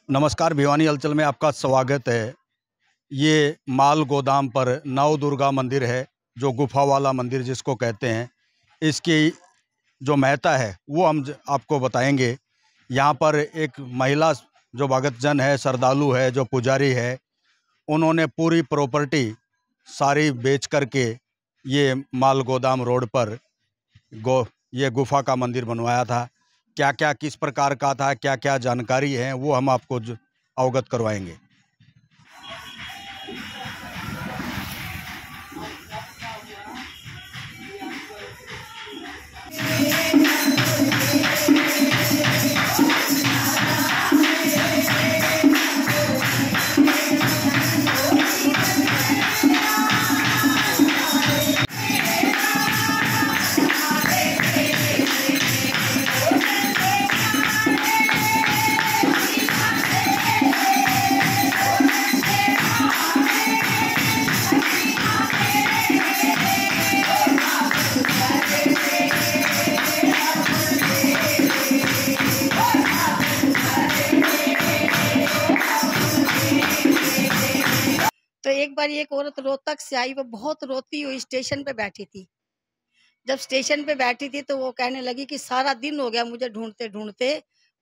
नमस्कार, भिवानी हलचल में आपका स्वागत है। ये माल गोदाम पर नव दुर्गा मंदिर है, जो गुफा वाला मंदिर जिसको कहते हैं। इसकी जो महत्ता है वो हम आपको बताएंगे। यहाँ पर एक महिला जो भगतजन है, श्रद्धालु है, जो पुजारी है, उन्होंने पूरी प्रॉपर्टी सारी बेच करके ये माल गोदाम रोड पर ये गुफा का मंदिर बनवाया था। क्या क्या किस प्रकार का था, क्या क्या जानकारी है, वो हम आपको अवगत करवाएंगे। तो एक बार एक औरत रोहतक से आई, वो बहुत रोती हुई स्टेशन पे बैठी थी। जब स्टेशन पे बैठी थी तो वो कहने लगी कि सारा दिन हो गया मुझे ढूंढते ढूंढते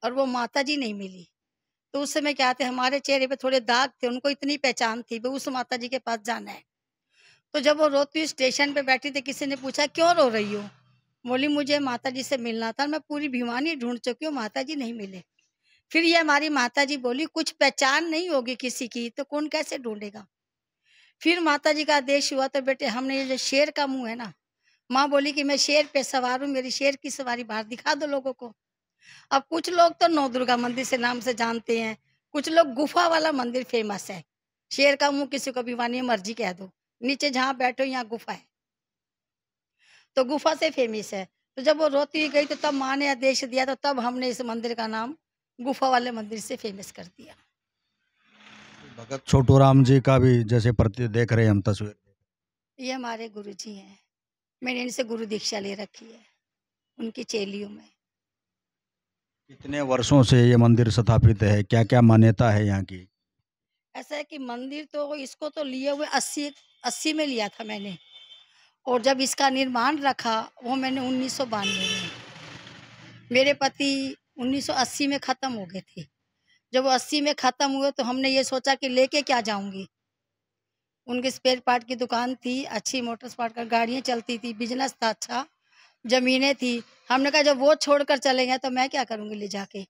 और वो माता जी नहीं मिली। तो उस समय क्या थे, हमारे चेहरे पे थोड़े दाग थे, उनको इतनी पहचान थी वो उस माता जी के पास जाना है। तो जब वो रोती हुई स्टेशन पे बैठी थी, किसी ने पूछा क्यों रो रही हो? बोली मुझे माता जी से मिलना था, मैं पूरी भिवानी ढूंढ चुकी हूँ, माता जी नहीं मिले। फिर ये हमारी माता जी बोली कुछ पहचान नहीं होगी किसी की तो कौन कैसे ढूंढेगा। फिर माता जी का आदेश हुआ तो बेटे हमने ये जो शेर का मुंह है ना, माँ बोली कि मैं शेर पे सवार हूँ, मेरी शेर की सवारी बाहर दिखा दो लोगों को। अब कुछ लोग तो नौ दुर्गा मंदिर से नाम से जानते हैं, कुछ लोग गुफा वाला मंदिर फेमस है। शेर का मुंह किसी को भिवानी मर्जी कह दो, नीचे जहाँ बैठो यहाँ गुफा है, तो गुफा से फेमस है। तो जब वो रोती हुई गई तो तब माँ ने आदेश दिया, तो तब हमने इस मंदिर का नाम गुफा वाले मंदिर से फेमस कर दिया। भगत छोटू राम जी का भी जैसे प्रति देख रहे हैं हम तस्वीर। ये हमारे गुरु जी हैं, मैंने इनसे गुरु दीक्षा ले रखी है, उनकी चेलियों में। कितने वर्षों से ये मंदिर स्थापित है, क्या क्या मान्यता है यहाँ की? ऐसा है कि मंदिर तो इसको तो लिए हुए 80 में लिया था मैंने, और जब इसका निर्माण रखा वो मैंने 1992 में। मेरे पति 1980 में ख़त्म हो गए थे। जब वो 80 में ख़त्म हुए तो हमने ये सोचा कि लेके क्या जाऊंगी। उनके स्पेयर पार्ट की दुकान थी, अच्छी मोटर स्पार्ट का गाड़ियाँ चलती थी, बिजनेस था अच्छा, ज़मीनें थी। हमने कहा जब वो छोड़कर चले गए तो मैं क्या करूँगी ले जाके।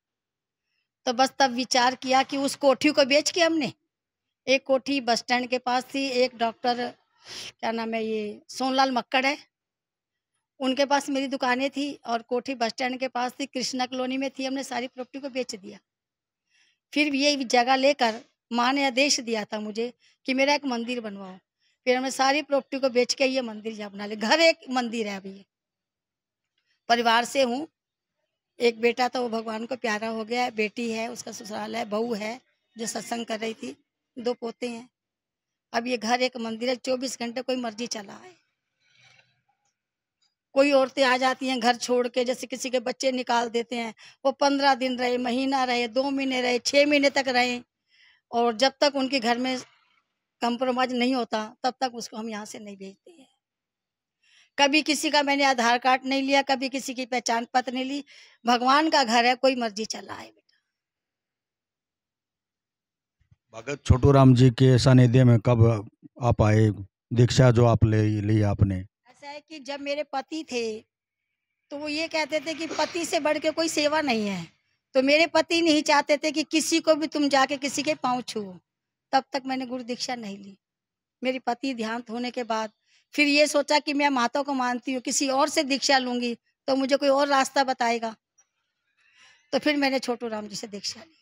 तो बस तब विचार किया कि उस कोठी को बेच के हमने, एक कोठी बस स्टैंड के पास थी, एक डॉक्टर क्या नाम है ये सोनलाल मक्कड़ है, उनके पास मेरी दुकानें थी, और कोठी बस स्टैंड के पास थी, कृष्णा कॉलोनी में थी। हमने सारी प्रॉपर्टी को बेच दिया। फिर ये जगह लेकर माँ ने आदेश दिया था मुझे कि मेरा एक मंदिर बनवाओ। फिर हमने सारी प्रॉपर्टी को बेच के ये मंदिर यहाँ बना लिया। घर एक मंदिर है। अभी परिवार से हूँ, एक बेटा तो वो भगवान को प्यारा हो गया है, बेटी है उसका ससुराल है, बहू है जो सत्संग कर रही थी, 2 पोते हैं। अब ये घर एक मंदिर है, 24 घंटे कोई मर्जी चला है। कोई औरतें आ जाती हैं घर छोड़ के, जैसे किसी के बच्चे निकाल देते हैं, वो 15 दिन रहे, महीना रहे, 2 महीने रहे, 6 महीने तक रहे, और जब तक उनके घर में कंप्रोमाइज नहीं होता तब तक उसको हम यहाँ से नहीं भेजते हैं। कभी किसी का मैंने आधार कार्ड नहीं लिया, कभी किसी की पहचान पत्र नहीं ली। भगवान का घर है, कोई मर्जी चला है बेटा। भगत छोटू राम जी के सानिध्य में कब आप आए, दीक्षा जो आप ले ली आपने? ऐसा है कि जब मेरे पति थे तो वो ये कहते थे कि पति से बढ़ के कोई सेवा नहीं है, तो मेरे पति नहीं चाहते थे कि किसी को भी तुम जाके किसी के पाँव छुओ। तब तक मैंने गुरु दीक्षा नहीं ली। मेरे पति देहांत होने के बाद फिर ये सोचा कि मैं माता को मानती हूँ, किसी और से दीक्षा लूंगी तो मुझे कोई और रास्ता बताएगा, तो फिर मैंने छोटू राम जी से दीक्षा ली।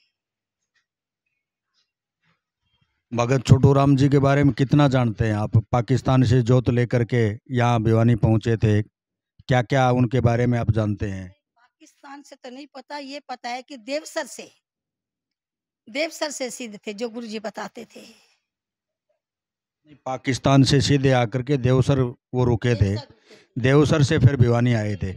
भगत छोटू राम जी के बारे में कितना जानते हैं आप? पाकिस्तान से जोत लेकर के यहाँ भिवानी पहुंचे थे, क्या क्या उनके बारे में आप जानते हैं? पाकिस्तान से तो नहीं पता, ये पता है कि देवसर से सिद्ध थे जो गुरु जी बताते थे। पाकिस्तान से सीधे आकर के देवसर वो रुके थे, देवसर से फिर भिवानी आए थे,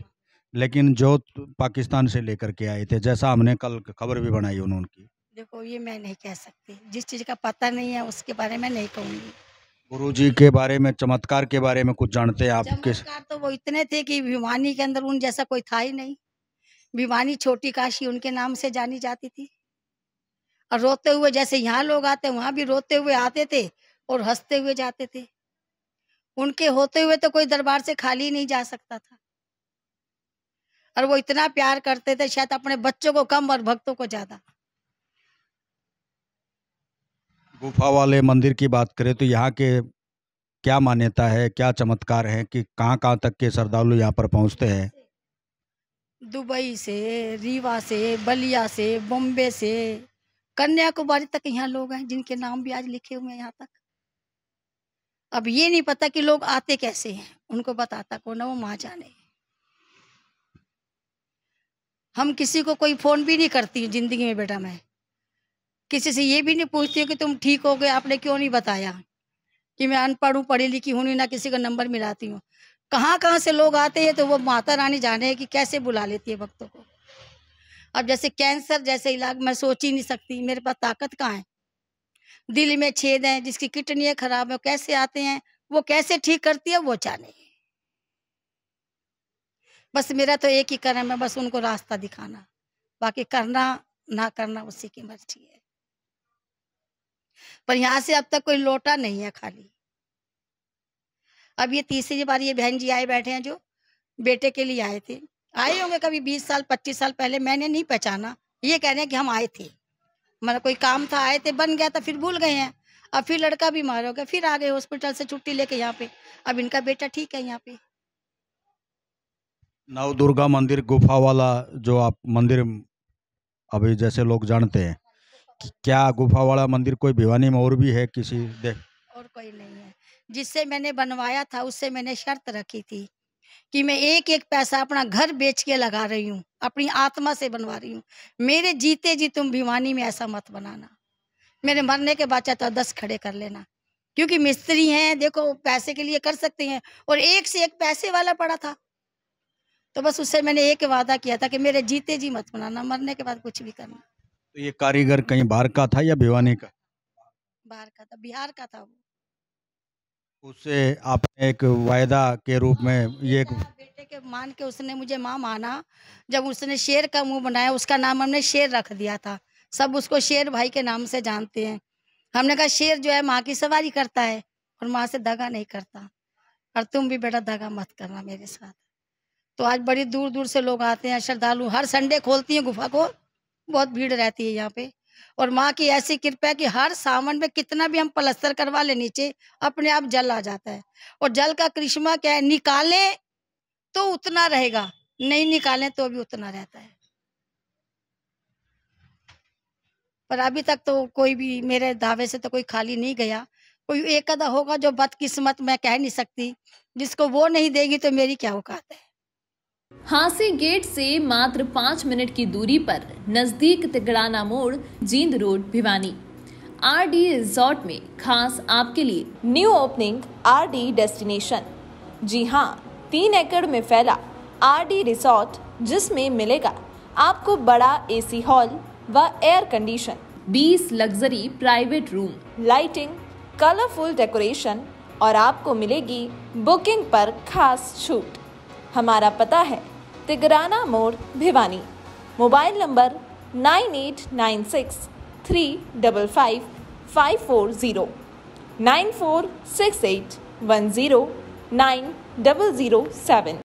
लेकिन जोत पाकिस्तान से लेकर के आए थे, जैसा हमने कल खबर भी बनाई उन्होंने की। देखो ये मैं नहीं कह सकती, जिस चीज़ का पता नहीं है उसके बारे में नहीं कहूँगी। गुरुजी के बारे में, चमत्कार के बारे में कुछ जानते हैं आप? किस चमत्कार तो वो इतने थे कि भिवानी के अंदर उन जैसा कोई था ही नहीं। भिवानी छोटी काशी उनके नाम से जानी जाती थी। और रोते हुए जैसे यहाँ लोग आते वहाँ भी रोते हुए आते थे और हंसते हुए जाते थे। उनके होते हुए तो कोई दरबार से खाली नहीं जा सकता था। और वो इतना प्यार करते थे, शायद अपने बच्चों को कम और भक्तों को ज्यादा। गुफा वाले मंदिर की बात करें तो यहाँ के क्या मान्यता है, क्या चमत्कार है कि कहाँ तक के श्रद्धालु यहाँ पर पहुँचते हैं? दुबई से, रीवा से, बलिया से, बॉम्बे से, कन्याकुमारी तक यहाँ लोग हैं जिनके नाम भी आज लिखे हुए हैं यहाँ तक। अब ये नहीं पता कि लोग आते कैसे हैं, उनको बताता कौन है, वो माँ जाने। हम किसी को कोई फोन भी नहीं करती जिंदगी में बेटा। मैं किसी से ये भी नहीं पूछती हूँ कि तुम ठीक हो गए, आपने क्यों नहीं बताया, कि मैं अनपढ़ हूँ, पढ़ी लिखी हूँ नहीं, ना किसी का नंबर मिलाती हूँ। कहाँ से लोग आते हैं तो वो माता रानी जाने कि कैसे बुला लेती है भक्तों को। अब जैसे कैंसर जैसे इलाज मैं सोच ही नहीं सकती, मेरे पास ताकत कहाँ है। दिल में छेद है, जिसकी किडनी खराब है, कैसे आते हैं, वो कैसे ठीक करती है, वो जाने। बस मेरा तो एक ही कर्म है, बस उनको रास्ता दिखाना, बाकी करना ना करना उसी की मर्जी है। पर यहाँ से अब तक कोई लौटा नहीं है खाली। अब ये तीसरी बार ये बहन जी आए बैठे हैं जो बेटे के लिए आए थे। आए होंगे कभी 20 साल 25 साल पहले, मैंने नहीं पहचाना। ये कह रहे हैं कि हम आए थे, मतलब कोई काम था, आए थे, बन गया था, फिर भूल गए हैं। अब फिर लड़का बीमार हो गया, फिर आ गए हॉस्पिटल से छुट्टी लेके यहाँ पे। अब इनका बेटा ठीक है यहाँ पे। नवदुर्गा मंदिर गुफा वाला जो आप मंदिर अभी जैसे लोग जानते हैं, क्या गुफा वाला मंदिर कोई भिवानी में और भी है किसी और कोई नहीं है। जिससे मैंने बनवाया था उससे मैंने शर्त रखी थी कि मैं एक एक पैसा अपना घर बेच के लगा रही हूँ, अपनी आत्मा से बनवा रही हूँ। मेरे जीते जी तुम भिवानी में ऐसा मत बनाना, मेरे मरने के बाद चाहे तो 10 खड़े कर लेना, क्योंकि मिस्त्री हैं, देखो पैसे के लिए कर सकते हैं। और एक से एक पैसे वाला पड़ा था, तो बस उससे मैंने एक वादा किया था कि मेरे जीते जी मत बनाना, मरने के बाद कुछ भी करना। तो ये कारीगर कहीं बाहर का था या भिवानी का? बाहर का था, बिहार का था वो। उससे आपने एक वायदा के रूप में ये बेटे के मान के उसने मुझे माँ माना। जब उसने शेर का मुंह बनाया, उसका नाम हमने शेर रख दिया था। सब उसको शेर भाई के नाम से जानते हैं। हमने कहा शेर जो है माँ की सवारी करता है और माँ से दगा नहीं करता, और तुम भी बेटा दगा मत करना मेरे साथ। तो आज बड़ी दूर दूर से लोग आते हैं, श्रद्धालु हर संडे खोलती हैं गुफा को, बहुत भीड़ रहती है यहाँ पे। और माँ की ऐसी कृपा है कि हर सावन में कितना भी हम पलस्तर करवा ले नीचे, अपने आप जल आ जाता है। और जल का करिश्मा क्या है, निकालें तो उतना रहेगा, नहीं निकालें तो भी उतना रहता है। पर अभी तक तो कोई भी मेरे दावे से तो कोई खाली नहीं गया। कोई एक आधा होगा जो बदकिस्मत, मैं कह नहीं सकती, जिसको वो नहीं देगी तो मेरी क्या औकात है। हांसी गेट से मात्र 5 मिनट की दूरी पर नजदीक तिगड़ाना मोड़, Jind road, Bhiwani. RD resort में खास आपके लिए न्यू ओपनिंग आरडी डेस्टिनेशन। जी हाँ, 3 एकड़ में फैला आरडी रिजॉर्ट, जिसमें मिलेगा आपको बड़ा एसी हॉल व air condition, 20 luxury private room, lighting, colourful decoration और आपको मिलेगी बुकिंग पर खास छूट। हमारा पता है तिगराना मोड़, भिवानी। Mobile number 9896355540, 9468109007।